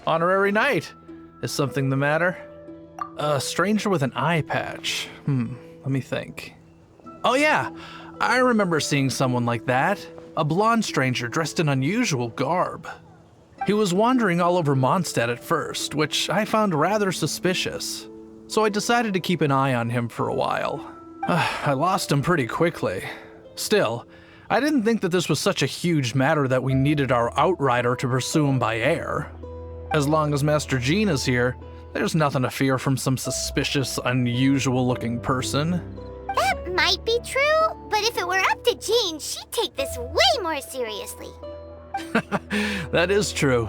Honorary knight. Is something the matter? A stranger with an eye patch. Let me think. Oh yeah, I remember seeing someone like that. A blonde stranger dressed in unusual garb. He was wandering all over Mondstadt at first, which I found rather suspicious. So I decided to keep an eye on him for a while. I lost him pretty quickly. Still, I didn't think that this was such a huge matter that we needed our outrider to pursue him by air. As long as Master Jean is here, there's nothing to fear from some suspicious, unusual-looking person. That might be true, but if it were up to Jean, she'd take this way more seriously. That is true.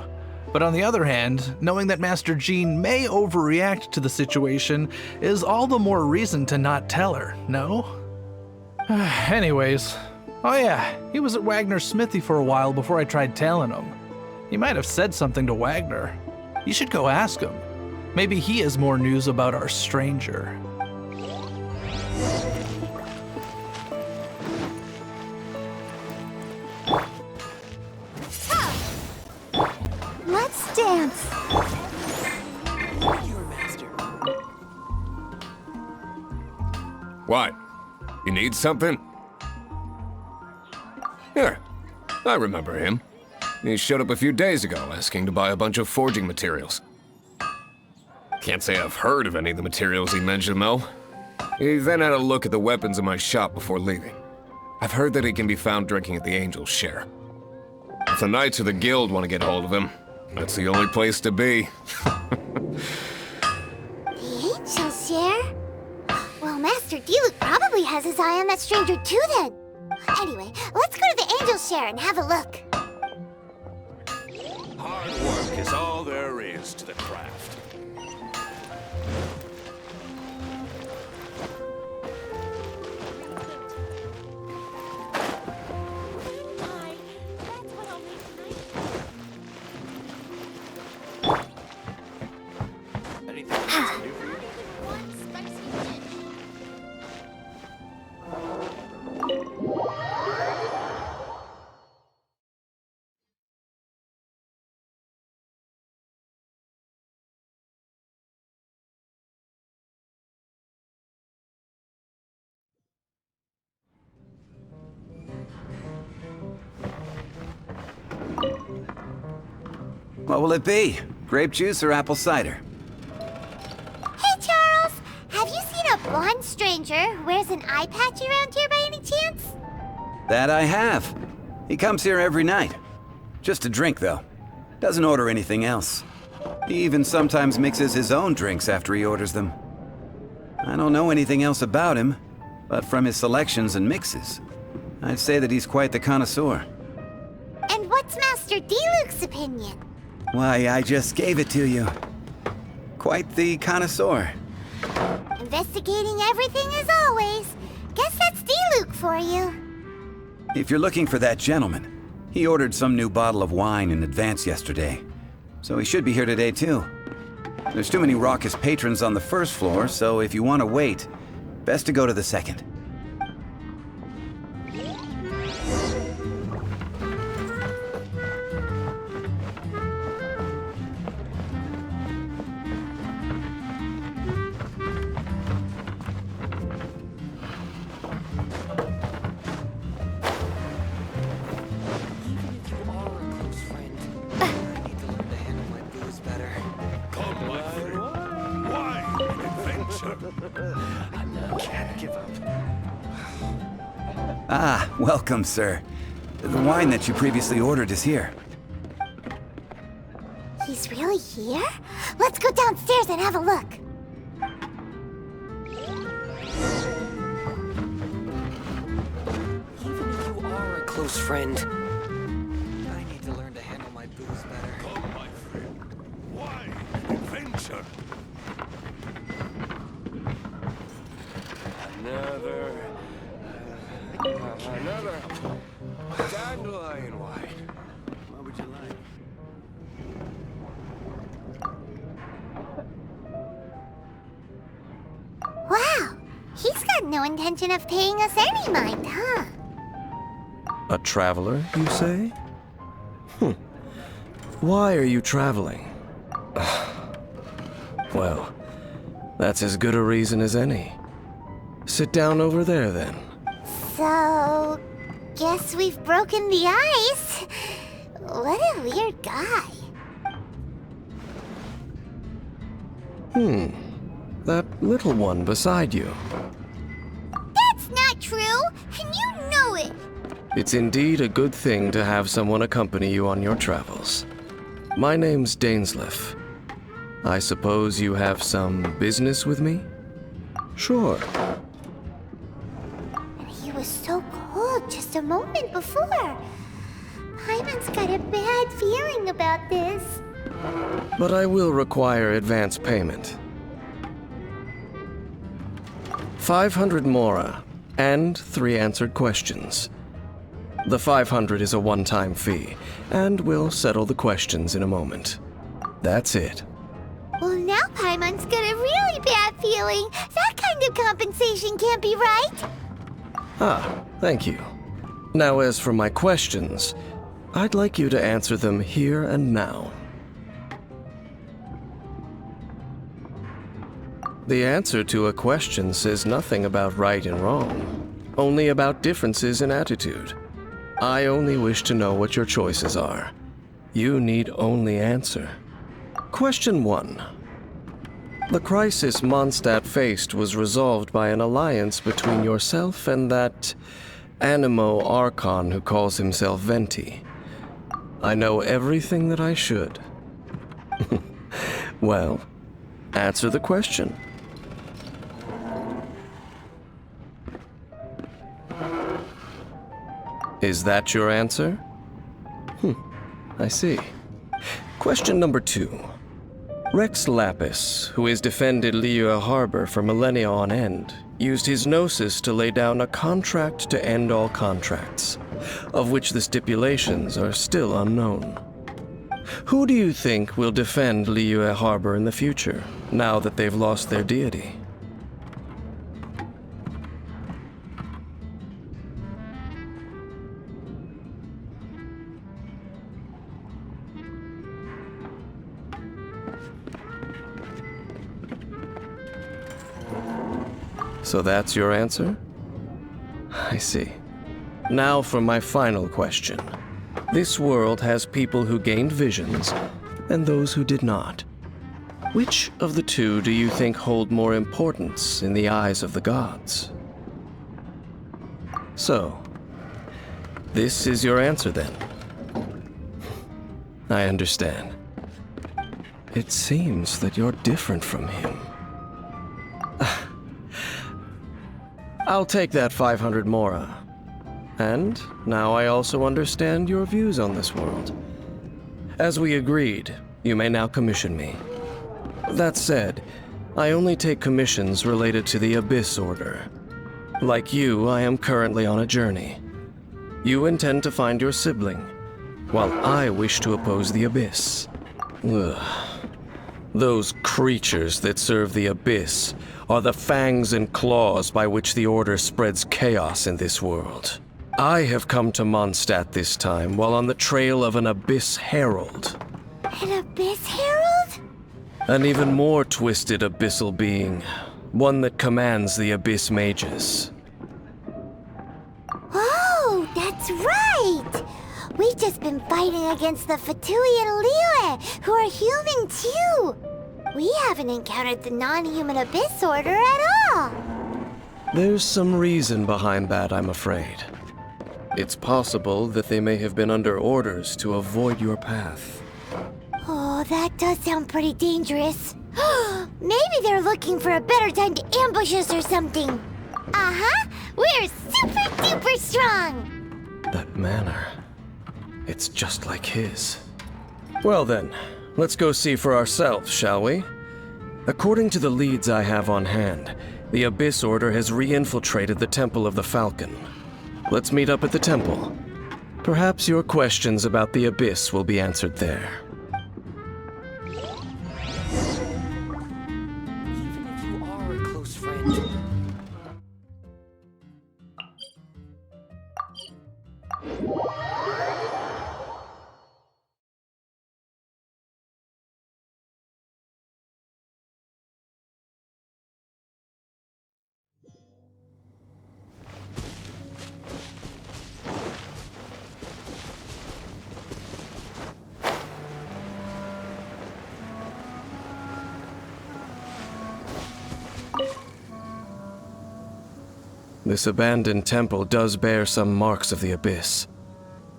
But on the other hand, knowing that Master Jean may overreact to the situation is all the more reason to not tell her, no? Anyways, oh yeah, he was at Wagner's smithy for a while before I tried tailing him. He might have said something to Wagner. You should go ask him. Maybe he has more news about our stranger. Let's dance. Your master. What? You need something? Here, I remember him. He showed up a few days ago asking to buy a bunch of forging materials. Can't say I've heard of any of the materials he mentioned, though. He then had a look at the weapons in my shop before leaving. I've heard that he can be found drinking at the Angel's Share. If the Knights of the Guild want to get hold of him, that's the only place to be. The Angel's Share? Well, Master Diluc probably has his eye on that stranger too then. Anyway, let's go to the Angel's Share and have a look. Hard work is all there is to the craft. Anything else I can do for you? What will it be? Grape juice or apple cider? Hey, Charles! Have you seen a blonde stranger who wears an eye patch around here by any chance? That I have. He comes here every night. Just to drink, though. Doesn't order anything else. He even sometimes mixes his own drinks after he orders them. I don't know anything else about him, but from his selections and mixes, I'd say that he's quite the connoisseur. And what's Master Diluc's opinion? Why, I just gave it to you. Quite the connoisseur. Investigating everything as always. Guess that's Diluc for you. If you're looking for that gentleman, he ordered some new bottle of wine in advance yesterday, so he should be here today too. There's too many raucous patrons on the first floor, so if you want to wait, best to go to the second. Ah, welcome, sir. The wine that you previously ordered is here. He's really here? Let's go downstairs and have a look. Even if you are a close friend, I need to learn to handle my booze better. Come, my friend. Why adventure? Another dandelion wine. What would you like? Wow, he's got no intention of paying us any mind, huh? A traveler, you say? Why are you traveling? Well, that's as good a reason as any. Sit down over there, then. So, guess we've broken the ice. What a weird guy. That little one beside you. That's not true, and you know it. It's indeed a good thing to have someone accompany you on your travels. My name's Dainsleif. I suppose you have some business with me? Sure. He was so cold just a moment before. Paimon's got a bad feeling about this. But I will require advance payment. 500 mora, and 3 answered questions. The 500 is a one-time fee, and we'll settle the questions in a moment. That's it. Well, now Paimon's got a really bad feeling. That kind of compensation can't be right. Ah, thank you. Now, as for my questions, I'd like you to answer them here and now. The answer to a question says nothing about right and wrong, only about differences in attitude. I only wish to know what your choices are. You need only answer. Question 1. The crisis Mondstadt faced was resolved by an alliance between yourself and that Animo Archon who calls himself Venti. I know everything that I should. Well, answer the question. Is that your answer? I see. Question number 2. Rex Lapis, who has defended Liyue Harbor for millennia on end, used his gnosis to lay down a contract to end all contracts, of which the stipulations are still unknown. Who do you think will defend Liyue Harbor in the future, now that they've lost their deity? So that's your answer? I see. Now for my final question. This world has people who gained visions, and those who did not. Which of the two do you think hold more importance in the eyes of the gods? So, this is your answer then? I understand. It seems that you're different from him. I'll take that 500 mora. And now I also understand your views on this world. As we agreed, you may now commission me. That said, I only take commissions related to the Abyss Order. Like you, I am currently on a journey. You intend to find your sibling, while I wish to oppose the Abyss. Ugh. Those creatures that serve the Abyss are the fangs and claws by which the Order spreads chaos in this world. I have come to Mondstadt this time while on the trail of an Abyss Herald. An Abyss Herald? An even more twisted abyssal being, one that commands the Abyss Mages. Oh, that's right! We've just been fighting against the Fatui and Liyue, who are human too! We haven't encountered the non-human Abyss Order at all! There's some reason behind that, I'm afraid. It's possible that they may have been under orders to avoid your path. Oh, that does sound pretty dangerous. Maybe they're looking for a better time to ambush us or something. Uh-huh! We're super duper strong! That manner, it's just like his. Well then, let's go see for ourselves, shall we? According to the leads I have on hand, the Abyss Order has re-infiltrated the Temple of the Falcon. Let's meet up at the temple. Perhaps your questions about the Abyss will be answered there. Even if you are a close friend, This abandoned temple does bear some marks of the abyss.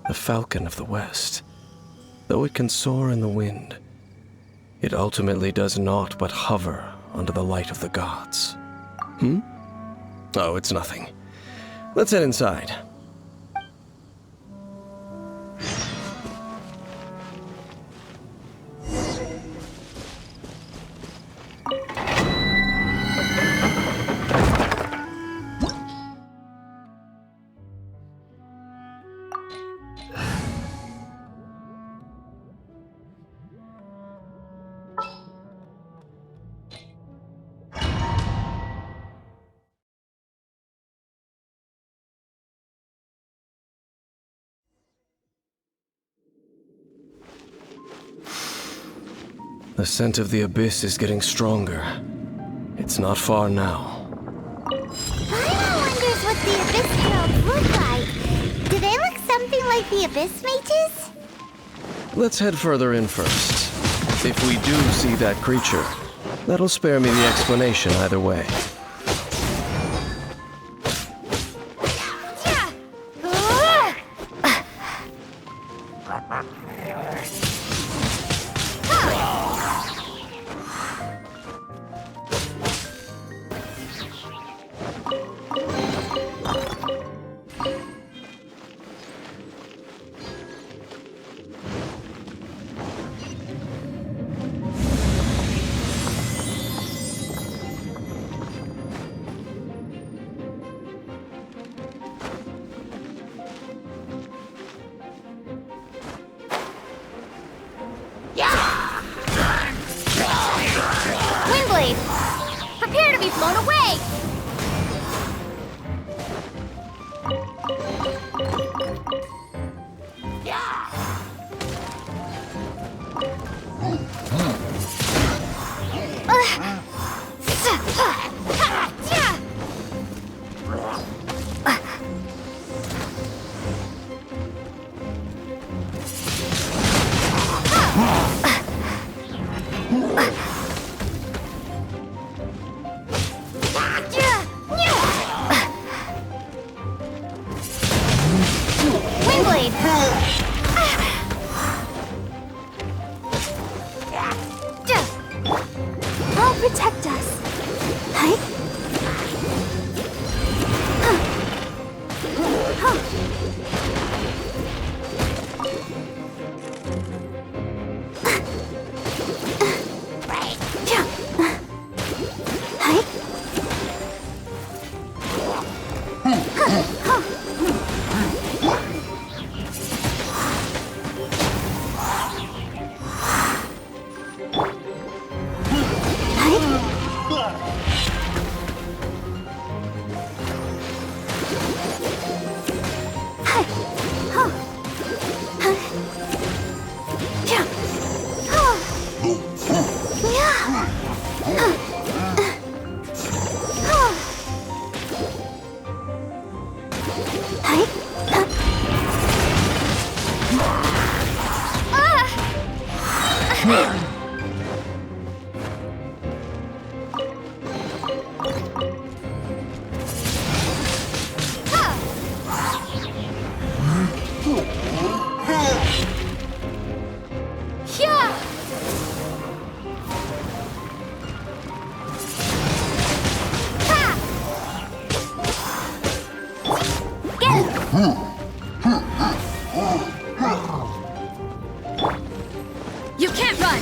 The falcon of the west. Though it can soar in the wind, it ultimately does naught but hover under the light of the gods. Oh, it's nothing. Let's head inside. The scent of the abyss is getting stronger. It's not far now. Paimon wonders what the Abyss Heralds look like. Do they look something like the Abyss Mages? Let's head further in first. If we do see that creature, that'll spare me the explanation either way. Prepare to be blown away! Protect us. Hi. You can't run!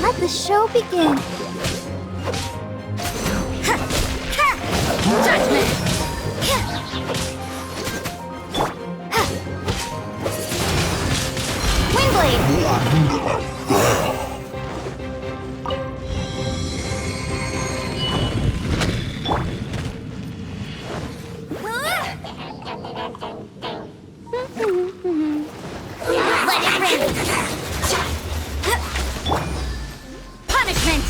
Let the show begin. Judgment! Windblade! Let it rain! Punishment!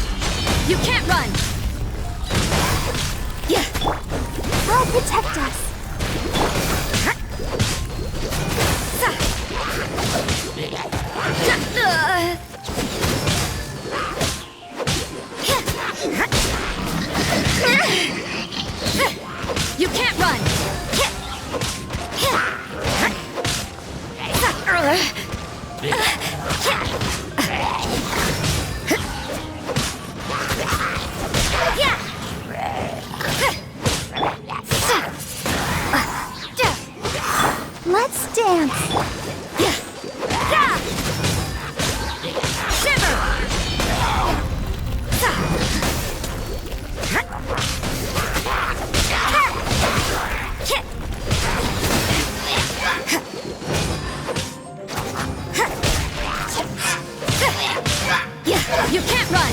let's dance. You can't run!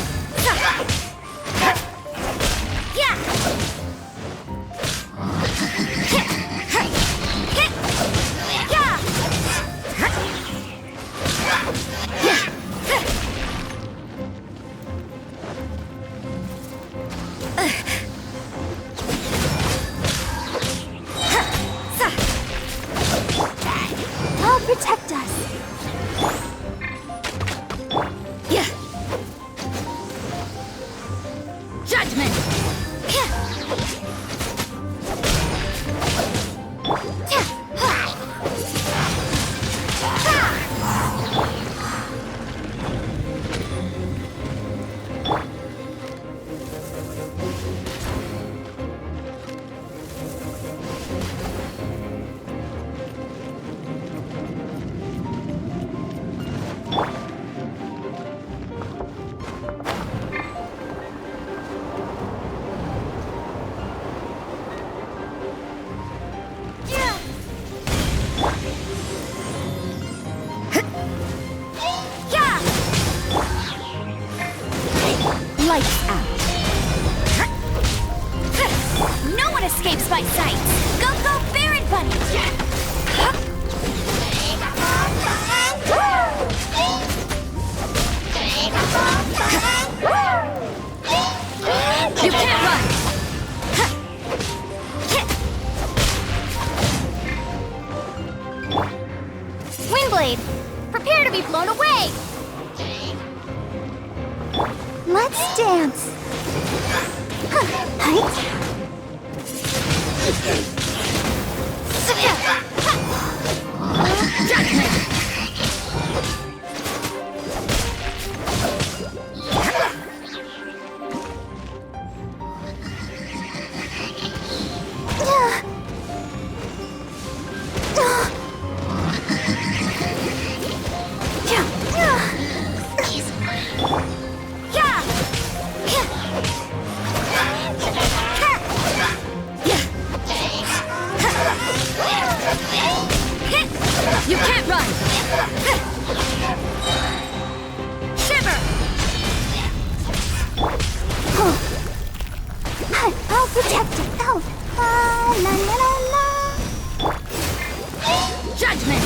I'll protect us. Judgment! Lights out. No one escapes my sight. Go, go, Baron Bunny! You can't run! Windblade, prepare to be blown away. Let's dance. You can't run! Shiver! I'll protect it. Oh, la la la la. Judgment!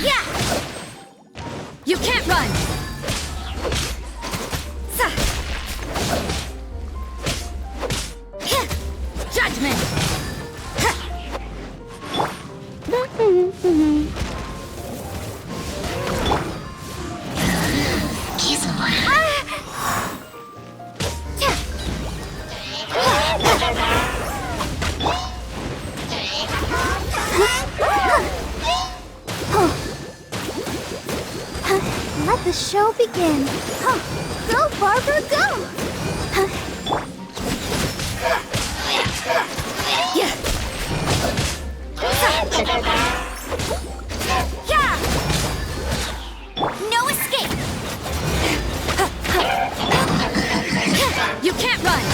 Yeah! You can't run! Judgment! Let the show begin. Go, Barbara, go! Yeah! No escape! You can't run!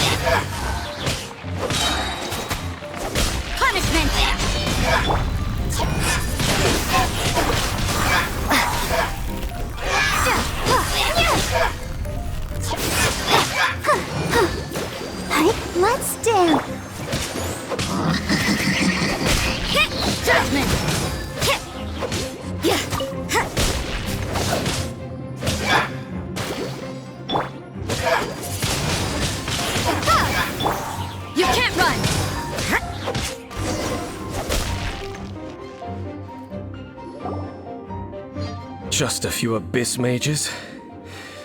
Punishment! Let's dance. Judgment! You can't run! Just a few abyss mages?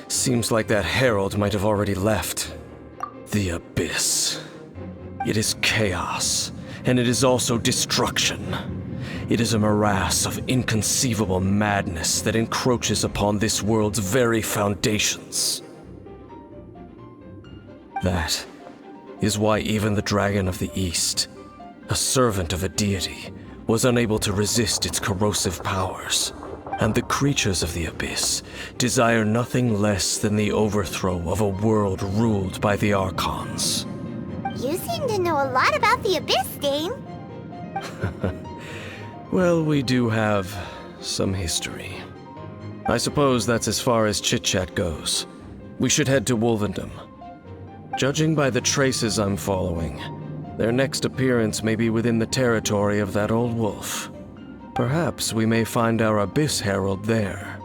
Seems like that herald might have already left. The abyss. It is chaos, and it is also destruction. It is a morass of inconceivable madness that encroaches upon this world's very foundations. That is why even the Dragon of the East, a servant of a deity, was unable to resist its corrosive powers. And the creatures of the Abyss desire nothing less than the overthrow of a world ruled by the Archons. You seem to know a lot about the Abyss, Dane. Well, we do have some history. I suppose that's as far as chit-chat goes. We should head to Wolvendom. Judging by the traces I'm following, their next appearance may be within the territory of that old wolf. Perhaps we may find our Abyss Herald there.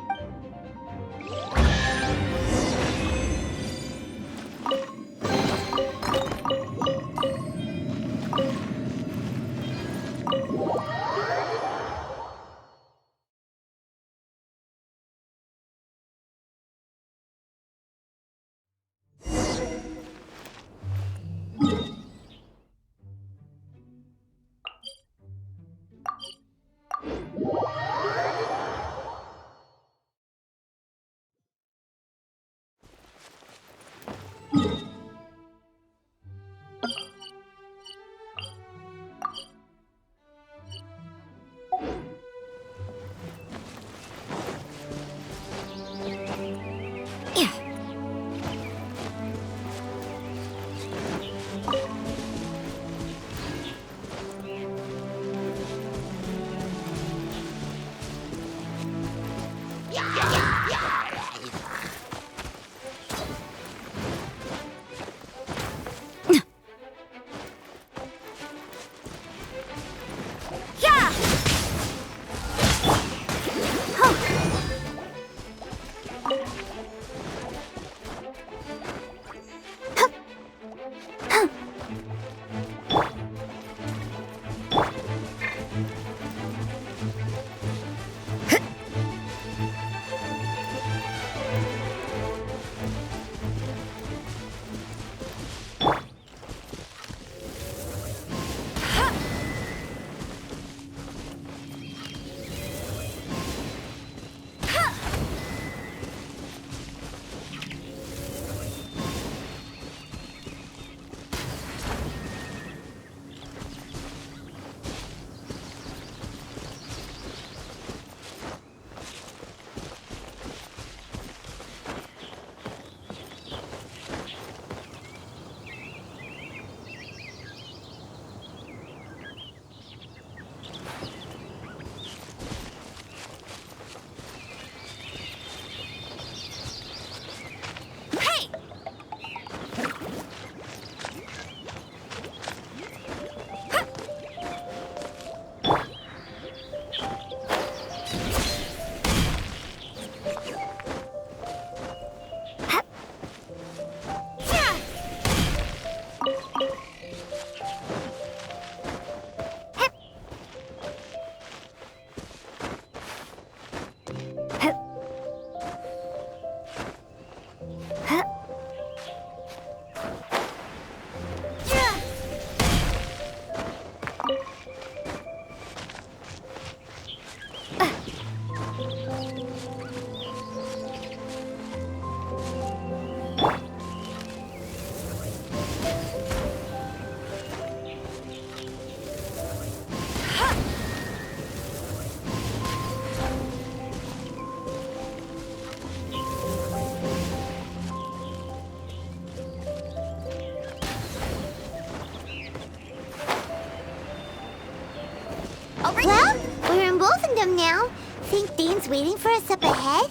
Well, we're in Wolfendom now. Think Dane's waiting for us up ahead?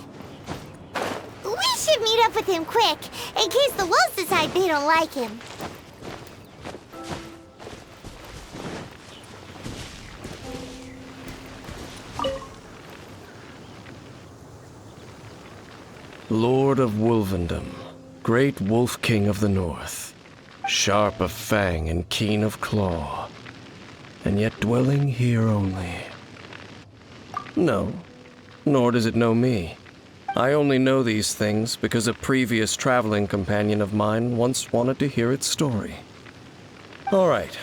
We should meet up with him quick, in case the wolves decide they don't like him. Lord of Wolvendom, great Wolf King of the North, sharp of fang and keen of claw, and yet dwelling here only. No, nor does it know me. I only know these things because a previous traveling companion of mine once wanted to hear its story. All right,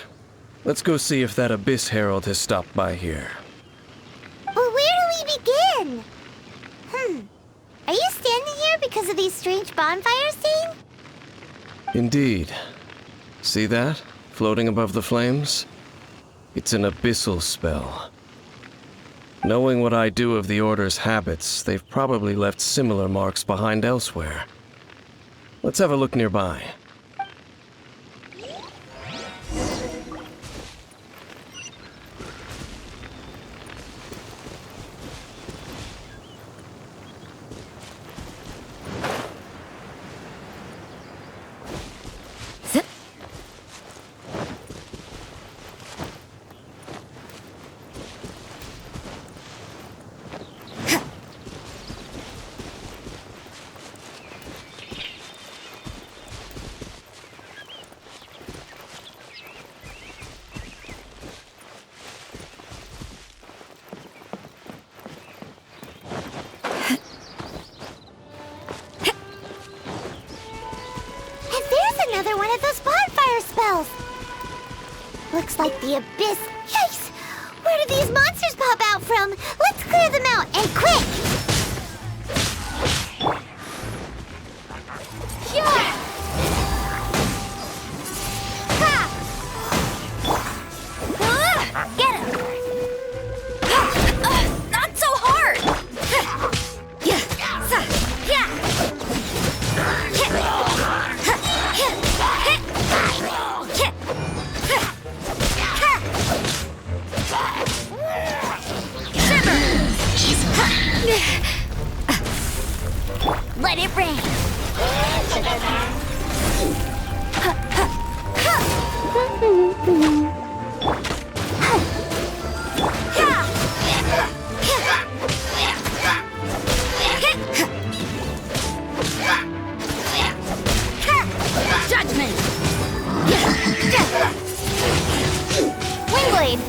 let's go see if that Abyss Herald has stopped by here. But where do we begin? Are you standing here because of these strange bonfires, Dane? Indeed. See that? Floating above the flames? It's an abyssal spell. Knowing what I do of the Order's habits, they've probably left similar marks behind elsewhere. Let's have a look nearby. Another one of those bonfire spells! Looks like the abyss. Yikes! Where do these monsters pop out from? Let's clear them out, and quick! Yeah! Get him! Not so hard! Yeah! Let it rain! Judgment! Wingblade!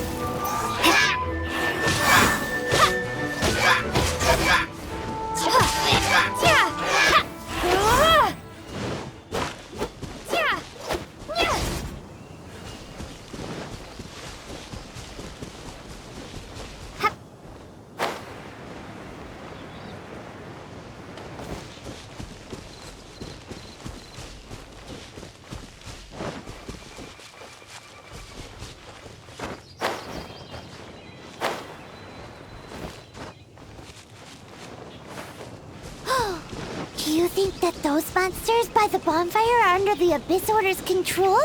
Do you think that those monsters by the bonfire are under the Abyss Order's control?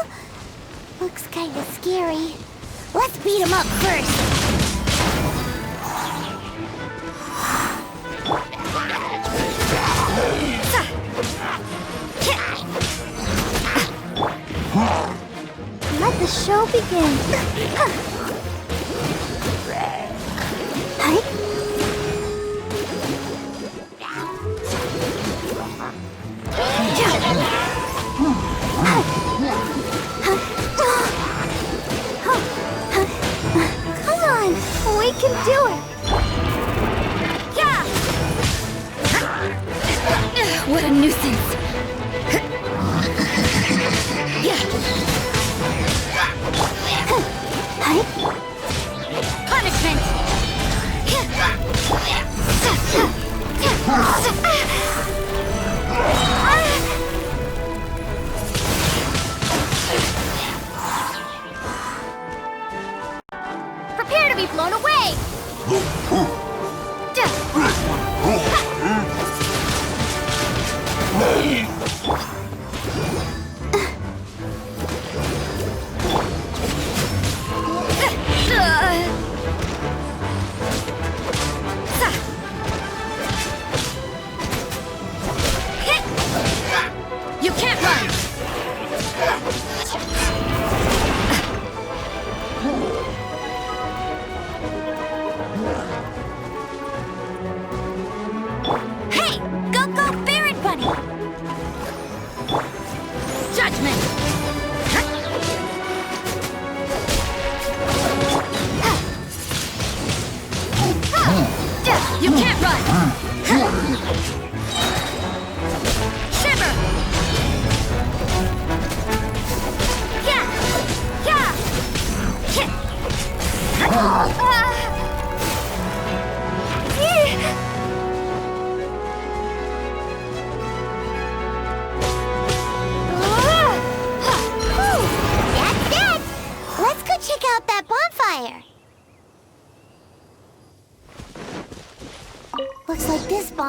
Looks kinda scary. Let's beat them up first. Let the show begin. Hi. Come on, we can do it. Yeah! What a nuisance! Hi.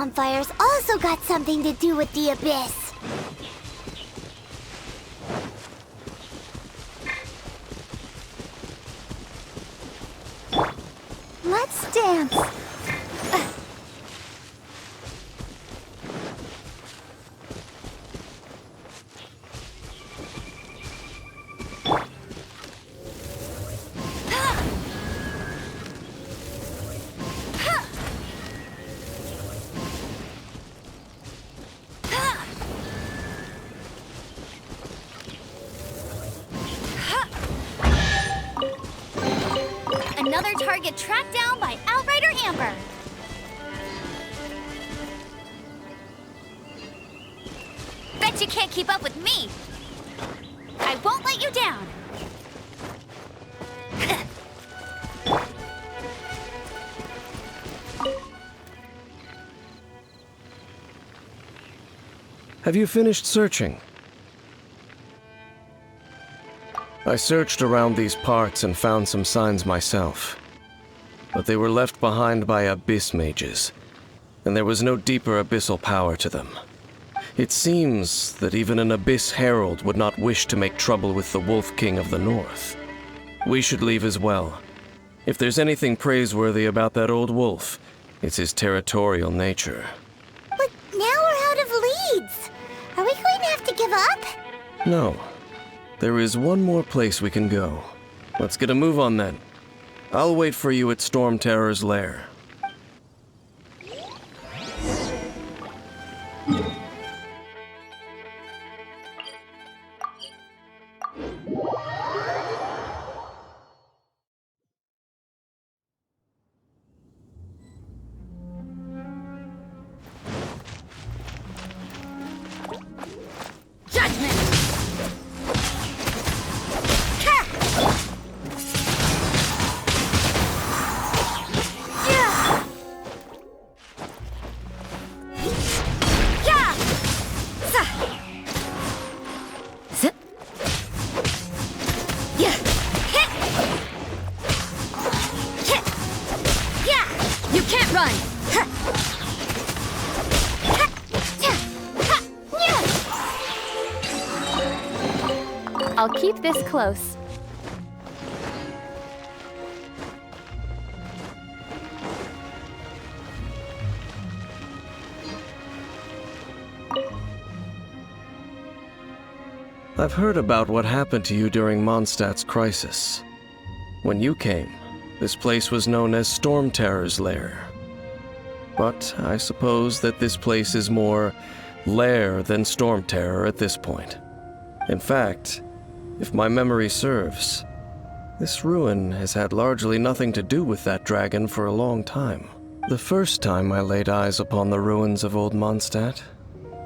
bonfires also got something to do with the abyss. Let's dance. Another target tracked down by Outrider Amber. Bet you can't keep up with me. I won't let you down. Have you finished searching? I searched around these parts and found some signs myself. But they were left behind by abyss mages, and there was no deeper abyssal power to them. It seems that even an abyss herald would not wish to make trouble with the Wolf King of the North. We should leave as well. If there's anything praiseworthy about that old wolf, it's his territorial nature. But now we're out of leads. Are we going to have to give up? No. There is one more place we can go. Let's get a move on then. I'll wait for you at Storm Terror's lair. Judgment! You can't run! I'll keep this close. I've heard about what happened to you during Mondstadt's crisis. When you came, this place was known as Storm Terror's lair. But I suppose that this place is more lair than Storm Terror at this point. In fact, if my memory serves, this ruin has had largely nothing to do with that dragon for a long time. The first time I laid eyes upon the ruins of Old Mondstadt,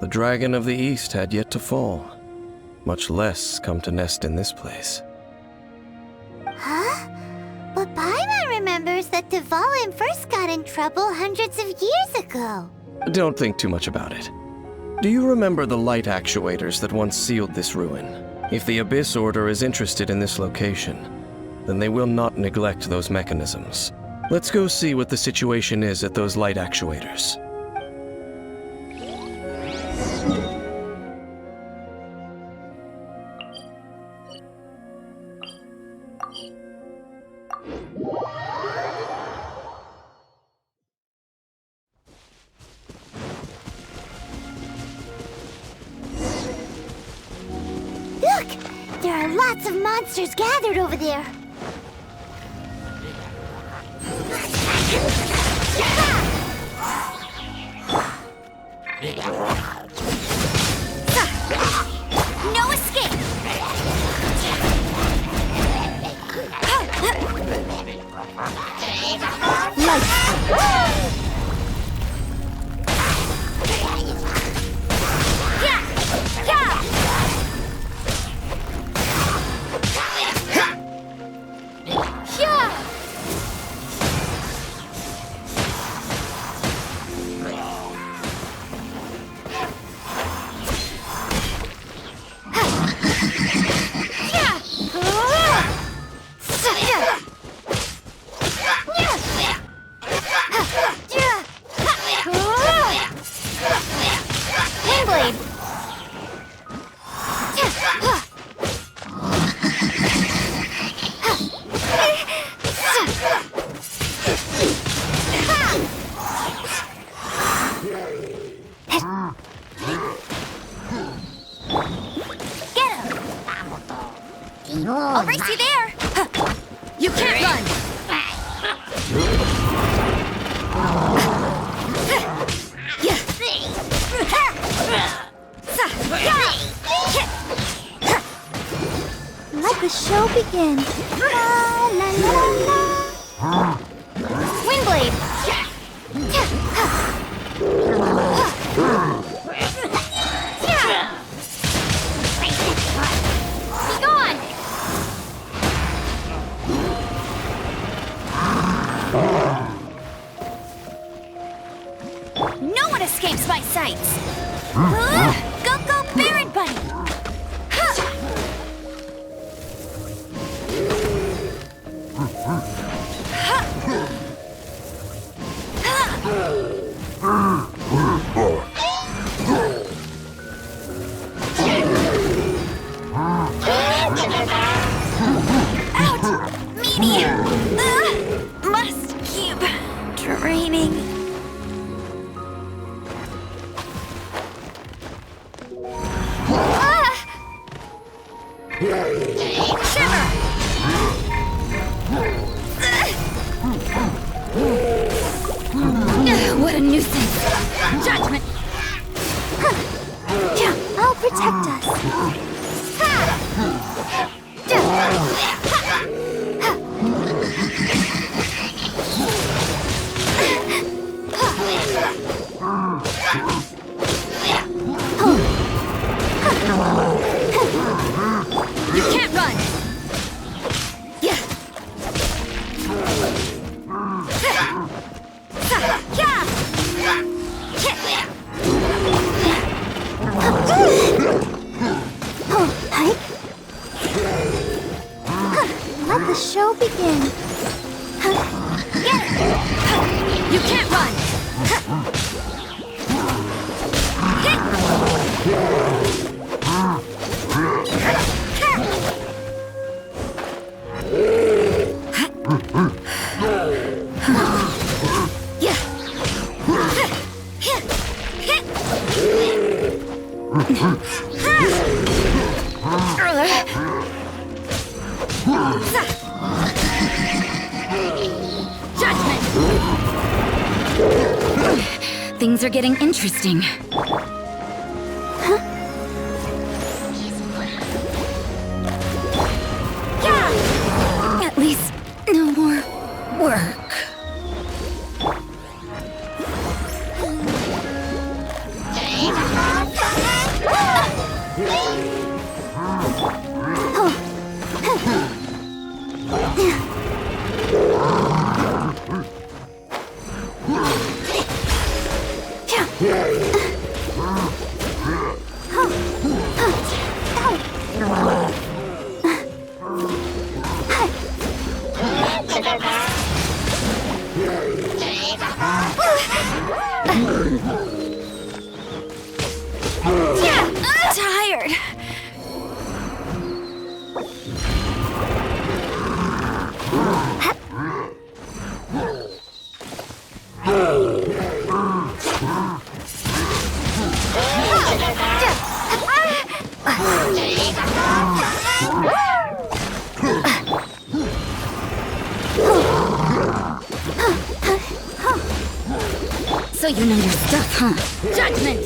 the dragon of the East had yet to fall, much less come to nest in this place. Huh? But Paimon remembers that Dvalin first got in trouble hundreds of years ago. Don't think too much about it. Do you remember the light actuators that once sealed this ruin? If the Abyss Order is interested in this location, then they will not neglect those mechanisms. Let's go see what the situation is at those light actuators. Look! There are lots of monsters gathered over there. No escape! I'll race you there. You can't run. Let the show begin. La la la la. Windblade. Be gone. No one escapes my sights. Go, go, Baron Bunny. Out! Meanie! Must keep training. Shiver! What a nuisance! Judgment! I'll protect us. You can't run! Yeah! Let the show begin. You can't run! Judgment! Things are getting interesting. At least, no more work. Tired. So you know your stuff, huh? Judgment!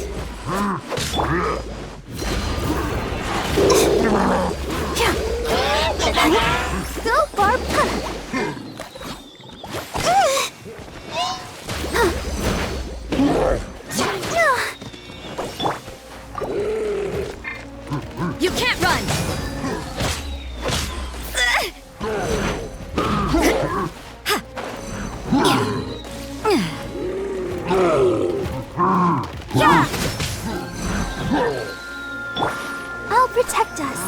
Go, Barb! You can't run! Yeah! I'll protect us.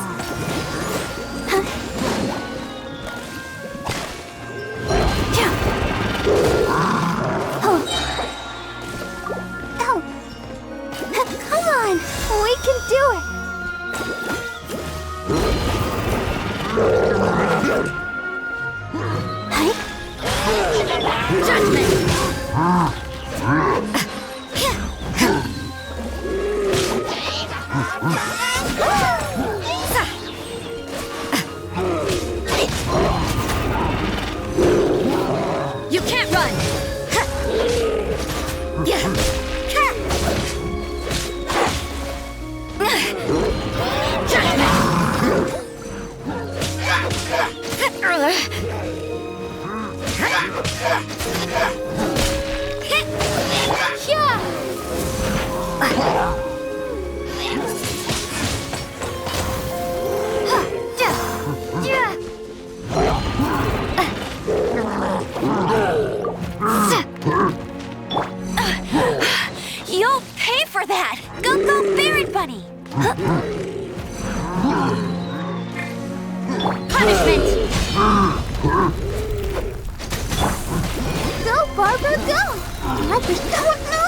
Oh. Come on, we can do it. Judgment! punishment! Go, Barbara, go! Mother, don't know!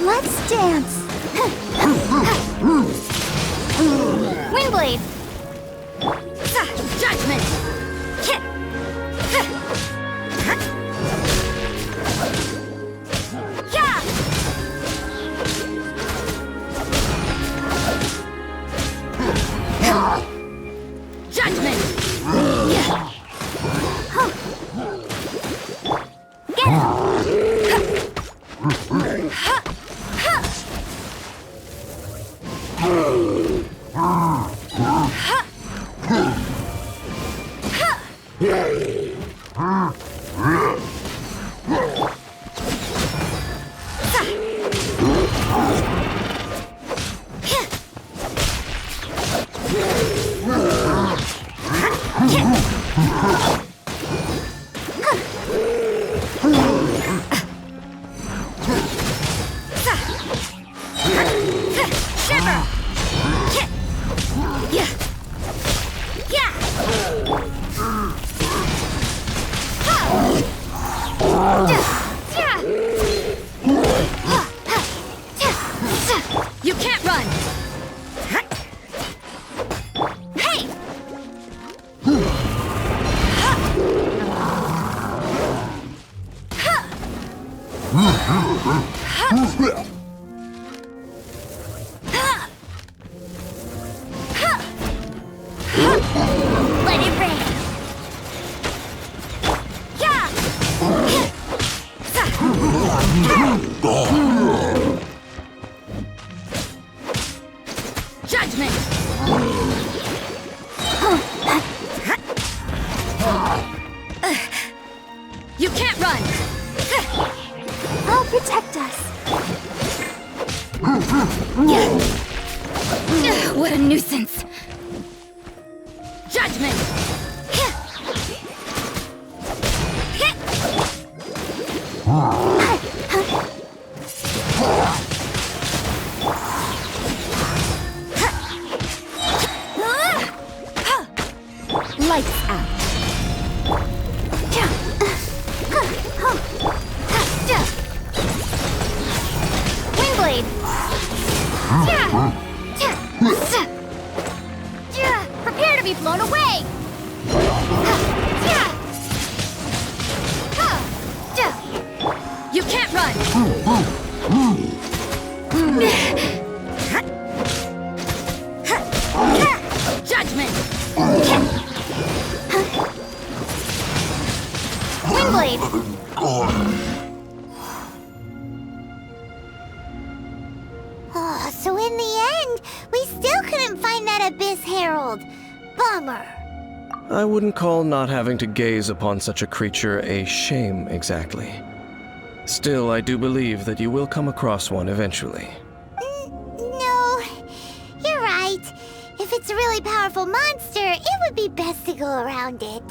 Let's dance! Windblade! Judgment! Judgment! Get You can't run! Hey! Let it rain! Judgment! You can't run! I'll protect us. What a nuisance! Judgment! Lights out. Windblade! Prepare to be blown away! You can't run! Judgment! Windblade! Oh, so in the end, we still couldn't find that Abyss Herald. Bummer. I wouldn't call not having to gaze upon such a creature a shame exactly. Still, I do believe that you will come across one eventually. No, you're right. If it's a really powerful monster, it would be best to go around it.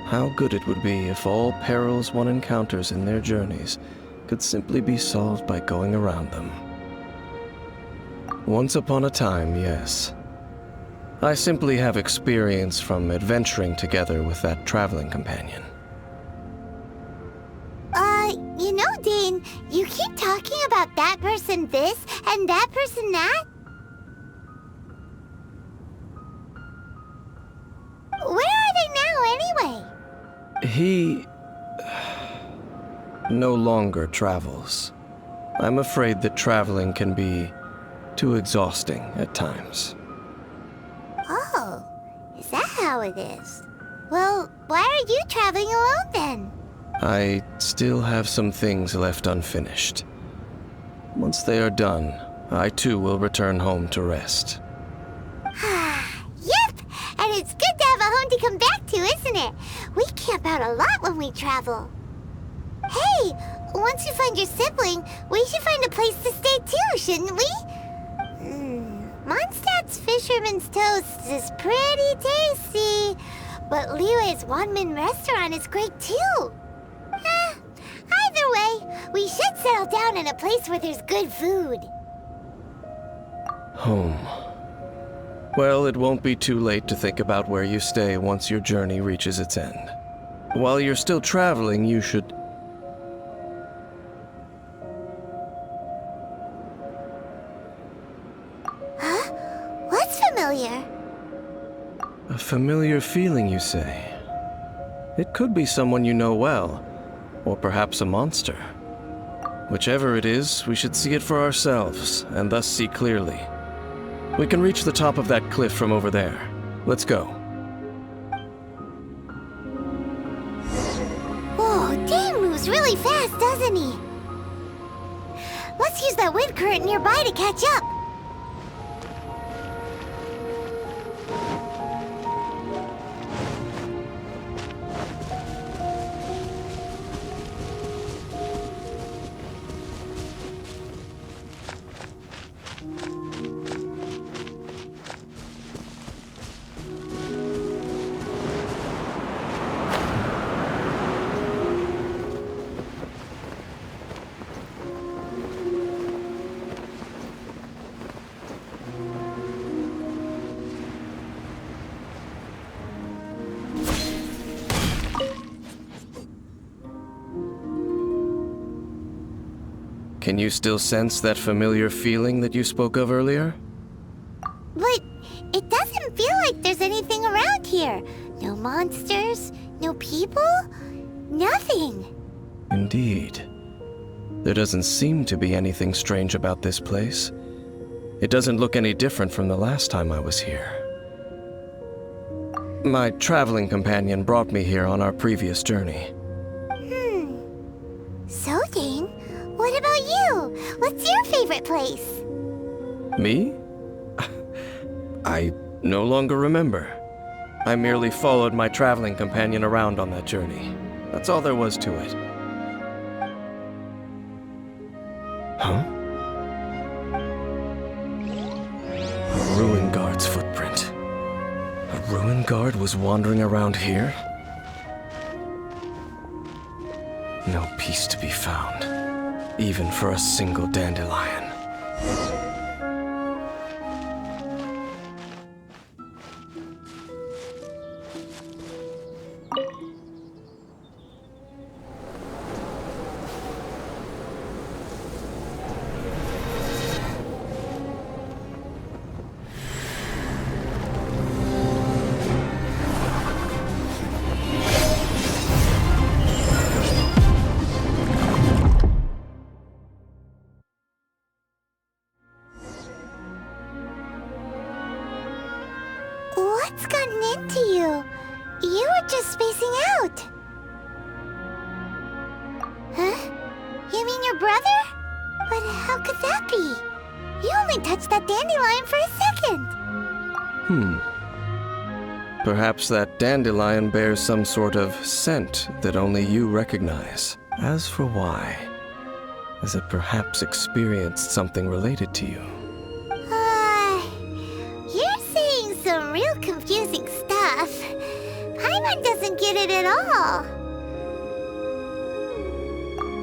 How good it would be if all perils one encounters in their journeys could simply be solved by going around them. Once upon a time, yes. I simply have experience from adventuring together with that traveling companion. You know, Dane, you keep talking about that person this and that person that. Where are they now, anyway? He no longer travels. I'm afraid that traveling can be too exhausting at times. Oh, is that how it is? Well, why are you traveling alone then? I still have some things left unfinished. Once they are done, I too will return home to rest. Yep! And it's good to have a home to come back to, isn't it? We camp out a lot when we travel. Hey! Once you find your sibling, we should find a place to stay too, shouldn't we? Mondstadt's Fisherman's Toast is pretty tasty, but Liyue's Wanmin restaurant is great too. Either way, we should settle down in a place where there's good food. Home. Well, it won't be too late to think about where you stay once your journey reaches its end. While you're still traveling, you should... Huh? What's familiar? A familiar feeling, you say? It could be someone you know well, or perhaps a monster. Whichever it is, we should see it for ourselves, and thus see clearly. We can reach the top of that cliff from over there. Let's go. Whoa, Dane moves really fast, doesn't he? Let's use that wind current nearby to catch up. Can you still sense that familiar feeling that you spoke of earlier? But it doesn't feel like there's anything around here. No monsters, no people, nothing. Indeed. There doesn't seem to be anything strange about this place. It doesn't look any different from the last time I was here. My traveling companion brought me here on our previous journey. So, Dane, what about you? What's your favorite place? Me? I no longer remember. I merely followed my traveling companion around on that journey. That's all there was to it. Huh? A ruin guard's footprint. A ruin guard was wandering around here? No peace to be found, even for a single dandelion. What's gotten into you? You were just spacing out. Huh? You mean your brother? But how could that be? You only touched that dandelion for a second. Perhaps that dandelion bears some sort of scent that only you recognize. As for why, has it perhaps experienced something related to you? You're saying some real confusing stuff. Paimon doesn't get it at all.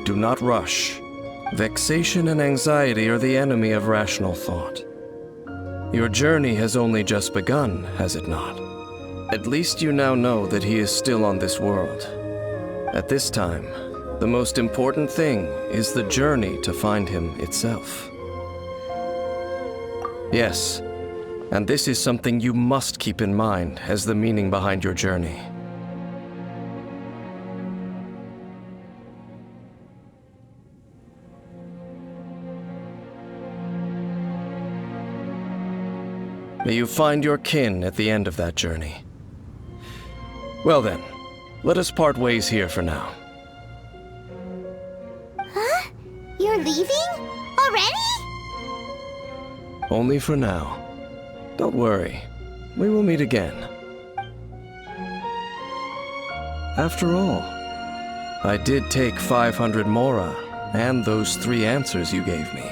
Do not rush. Vexation and anxiety are the enemy of rational thought. Your journey has only just begun, has it not? At least you now know that he is still on this world. At this time, the most important thing is the journey to find him itself. Yes, and this is something you must keep in mind as the meaning behind your journey. May you find your kin at the end of that journey. Well then, let us part ways here for now. leaving? Already? Only for now. Don't worry. We will meet again. After all, I did take 500 mora and those 3 answers you gave me.